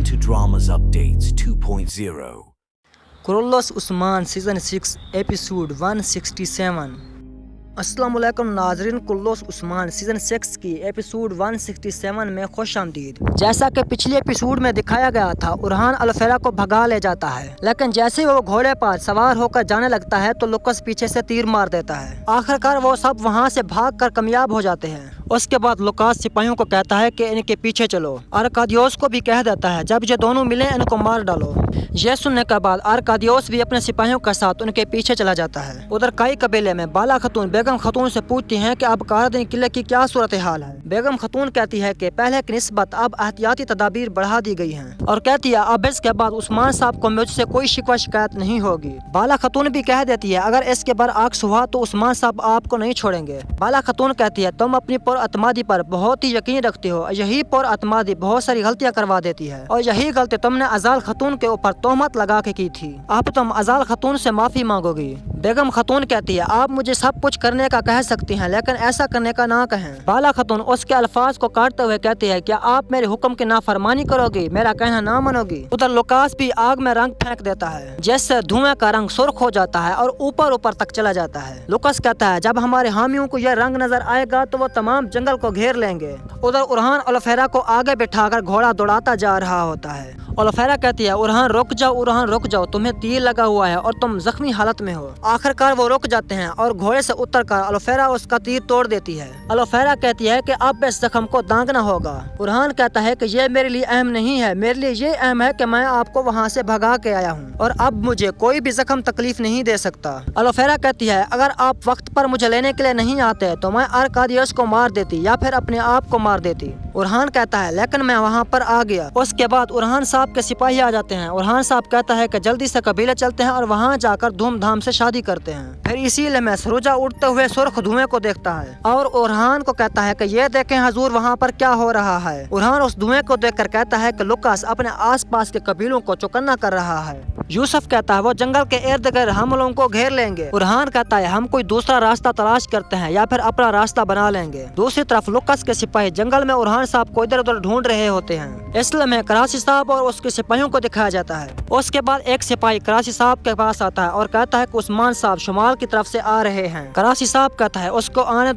to Dramas Updates 2.0. Kurullos Usman Season 6 Episode 167. अस्सलामुअलैकुम नाज़रीन, कुल्लोस Usman season 6 की एपिसोड 167 में खुश आमदीद। जैसा कि पिछले एपिसोड में दिखाया गया था, उरहान अलफेरा को भगा ले जाता है, लेकिन जैसे ही वो घोड़े पर सवार होकर जाने लगता है तो लुकस पीछे से तीर मार देता है। आखिरकार वो सब वहाँ से भागकर कामयाब हो जाते हैं। उसके बाद लुकास सिपाहियों को कहता है कि इनके पीछे चलो। आर्कादियोस को भी कह देता है जब ये दोनों मिले इनको मार डालो। यह सुनने के बाद आर्कादियोस भी अपने सिपाहियों के साथ उनके पीछे चला जाता है। उधर कई कबीले में बाला खतून बेगम खतून से पूछती हैं कि अब कारदीन किले की क्या सूरत हाल है। बेगम खतून कहती है कि पहले की निस्बत अब एहतियाती तदाबीर बढ़ा दी गई हैं और कहती है अब इसके बाद उस्मान साहब को मुझसे कोई शिकवा शिकायत नहीं होगी। बाला खतून भी कह देती है अगर इसके बरअक्स हुआ तो उस्मान साहब आपको नहीं छोड़ेंगे। बाला खतून कहती है तुम अपनी पुरअतमादी पर बहुत ही यकीन रखती हो, यही पुरअतमादी बहुत सारी गलतियां करवा देती है और यही गलती तुमने अजाल खतून के ऊपर तोहमत लगा के की थी। अब तुम अजाल खतून से माफी मांगोगी। बेगम खतून कहती है आप मुझे सब कुछ करने का कह सकती हैं लेकिन ऐसा करने का ना कहें। बाला खतून उसके अल्फाज को काटते हुए कहती है क्या आप मेरे हुक्म की नाफरमानी करोगी, मेरा कहना ना मानोगी। उधर लुकास भी आग में रंग फेंक देता है जिससे धुएं का रंग सुर्ख हो जाता है और ऊपर ऊपर तक चला जाता है। लुकास कहता है जब हमारे हामियों को यह रंग नजर आएगा तो वो तमाम जंगल को घेर लेंगे। उधर उरहान अलफेरा को आगे बिठाकर घोड़ा दौड़ाता जा रहा होता है। अलफेरा कहती है उरहान रुक जाओ, तुम्हें तीर लगा हुआ है और तुम जख्मी हालत में हो। आखिरकार वो रुक जाते हैं और घोड़े से उतरकर अलफेरा उसका तीर तोड़ देती है। अलफेरा कहती है कि अब इस जख्म को दागना होगा। उरहान कहता है कि ये मेरे लिए अहम नहीं है, मेरे लिए ये अहम है कि मैं आपको वहाँ से भगा के आया हूँ और अब मुझे कोई भी जख्म तकलीफ नहीं दे सकता। अलफेरा कहती है अगर आप वक्त पर मुझे लेने के लिए नहीं आते तो मैं आर्कादियोस को मार देती या फिर अपने आप को मार देती। उरहान कहता है लेकिन मैं वहाँ पर आ गया। उसके बाद उरहान साहब के सिपाही आ जाते हैं। उरहान साहब कहता है कि जल्दी से कबीले चलते हैं और वहाँ जाकर धूमधाम से शादी करते हैं। फिर इसीलिए मैं सरोजा उड़ते हुए सुर्ख धुएं को देखता है और उरहान को कहता है कि ये देखें हजूर वहाँ पर क्या हो रहा है। उरहान उस धुएं को देखकर कहता है कि लुकास अपने आसपास के कबीलों को चौकन्ना कर रहा है। यूसुफ कहता है वो जंगल के इर्द गिर्द हम लोगों को घेर लेंगे। उरहान कहता है हम कोई दूसरा रास्ता तलाश करते हैं या फिर अपना रास्ता बना लेंगे। दूसरी तरफ लुकास के सिपाही जंगल में उरहान साहब को इधर उधर ढूंढ रहे होते हैं। इसलिए में कराची साहब और उसके सिपाहियों को दिखाया जाता है। उसके बाद एक सिपाही कराची साहब के पास आता है और कहता है कि उस्मान साहब शुमाल की तरफ से आ रहे हैं। कराची साहब कहता है उसको आने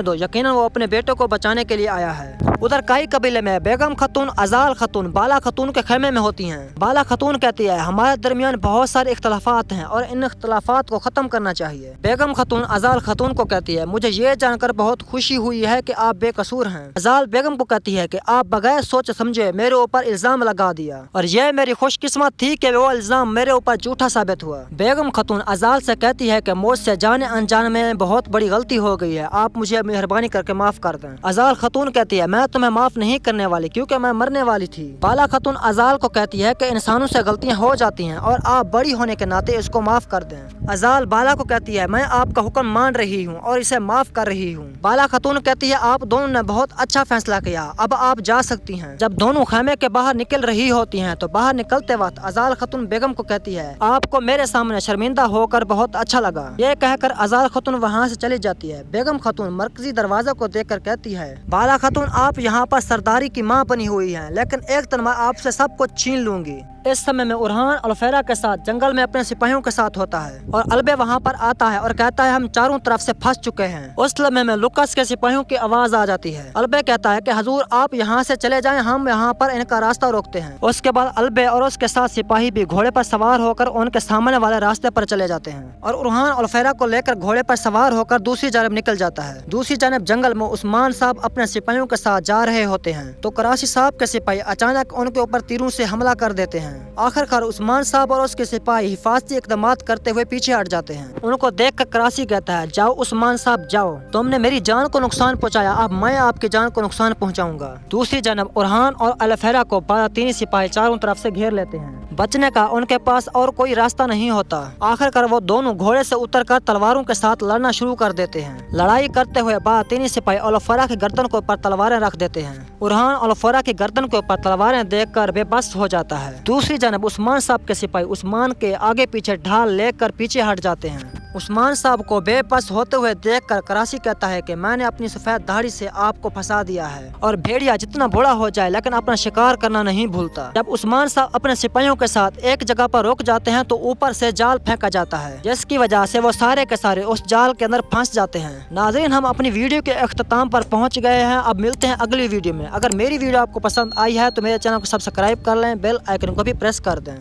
दो, यकीनन वो अपने बेटे को बचाने के लिए आया है। उधर कई कबीले में बेगम खतून, अजाल खतून, बाला खतून के खेमे में होती हैं। बाला खतून कहती है हमारे दरमियान बहुत सारे इख्तलाफात हैं और इन इख्तलाफात को खत्म करना चाहिए। बेगम खतून अजाल खतून को कहती है मुझे ये जानकर बहुत खुशी हुई है कि आप बेकसूर हैं। अजाल बेगम को कहती है कि आप बगैर सोच समझे मेरे ऊपर इल्जाम लगा दिया और यह मेरी खुशकिस्मत थी कि वो इल्जाम मेरे ऊपर झूठा साबित हुआ। बेगम खतून अजाल से कहती है कि मुझसे जाने अनजाने में बहुत बड़ी गलती हो गई है, आप मुझे मेहरबानी करके माफ कर दें। अजाल खतून कहती है मैं तुम्हें माफ नहीं करने वाली क्योंकि मैं मरने वाली थी। बाला खतून अजाल को कहती है कि इंसानों से गलतियां हो जाती हैं और आप बड़ी होने के नाते इसको माफ कर दें। अजाल बाला को कहती है मैं आपका हुक्म मान रही हूँ और इसे माफ कर रही हूँ। बाला खतून कहती है आप दोनों ने बहुत अच्छा फैसला किया, अब आप जा सकती हैं। जब दोनों खेमे के बाहर निकल रही होती हैं तो बाहर निकलते वक्त अजाल खतून बेगम को कहती है आपको मेरे सामने शर्मिंदा होकर बहुत अच्छा लगा। ये कहकर अजाल खतून वहाँ से चली जाती है। बेगम खतून मरकजी दरवाजा को देखकर कहती है बाला खतून आप यहाँ पर सरदारी की माँ बनी हुई हैं, लेकिन एक दिन मैं आपसे सब कुछ छीन लूंगी। इस समय में उरहान अलफेरा के साथ जंगल में अपने सिपाहियों के साथ होता है और अलबे वहाँ पर आता है और कहता है हम चारों तरफ से फंस चुके हैं। उस लम्हे में लुकास के सिपाहियों की आवाज आ जाती है। अलबे कहता है कि हजूर आप यहाँ से चले जाएं, हम यहाँ पर इनका रास्ता रोकते हैं। उसके बाद अलबे और उसके साथ सिपाही भी घोड़े पर सवार होकर उनके सामने वाले रास्ते पर चले जाते हैं और उरहान अलफेरा को लेकर घोड़े पर सवार होकर दूसरी जानब निकल जाता है। दूसरी जानब जंगल में उस्मान साहब अपने सिपाहियों के साथ जा रहे होते हैं तो कराची साहब के सिपाही अचानक उनके ऊपर तीरों से हमला कर देते हैं। आखिरकार उस्मान साहब और उसके सिपाही हिफाजती इक़दामात करते हुए पीछे हट जाते हैं। उनको देखकर कराची कहता है जाओ उस्मान साहब जाओ, तुमने मेरी जान को नुकसान पहुंचाया, अब मैं आपकी जान को नुकसान पहुंचाऊंगा। दूसरी जानब उरहान और अलफेरा को बारातीनी सिपाही चारों तरफ से घेर लेते हैं। बचने का उनके पास और कोई रास्ता नहीं होता। आखिरकार वो दोनों घोड़े से उतरकर तलवारों के साथ लड़ना शुरू कर देते हैं। लड़ाई करते हुए बारातीनी सिपाही अलफेरा की गर्दन के ऊपर तलवारें रख देते हैं। उरहान अलफेरा की गर्दन के ऊपर तलवारें देखकर बेबस हो जाता है। दूसरी जानब उस्मान साहब के सिपाही उस्मान के आगे पीछे ढाल लेकर पीछे हट जाते हैं। عثمان صاحب کو بے بس ہوتے ہوئے دیکھ کر کراسی کہتا ہے کہ میں نے اپنی سفید داڑھی سے آپ کو پھنسا دیا ہے اور بھیڑیا جتنا بڑا ہو جائے لیکن اپنا شکار کرنا نہیں بھولتا۔ جب عثمان صاحب اپنے سپاہیوں کے ساتھ ایک جگہ پر رک جاتے ہیں تو اوپر سے جال پھینکا جاتا ہے جس کی وجہ سے وہ سارے کے سارے اس جال کے اندر پھنس جاتے ہیں۔ ناظرین ہم اپنی ویڈیو کے اختتام پر پہنچ گئے ہیں، اب ملتے ہیں اگلی ویڈیو میں۔ اگر میری ویڈیو آپ کو پسند آئی ہے تو میرے چینل کو سبسکرائب کر لیں، بیل آئیکن کو بھی پریس کر دیں۔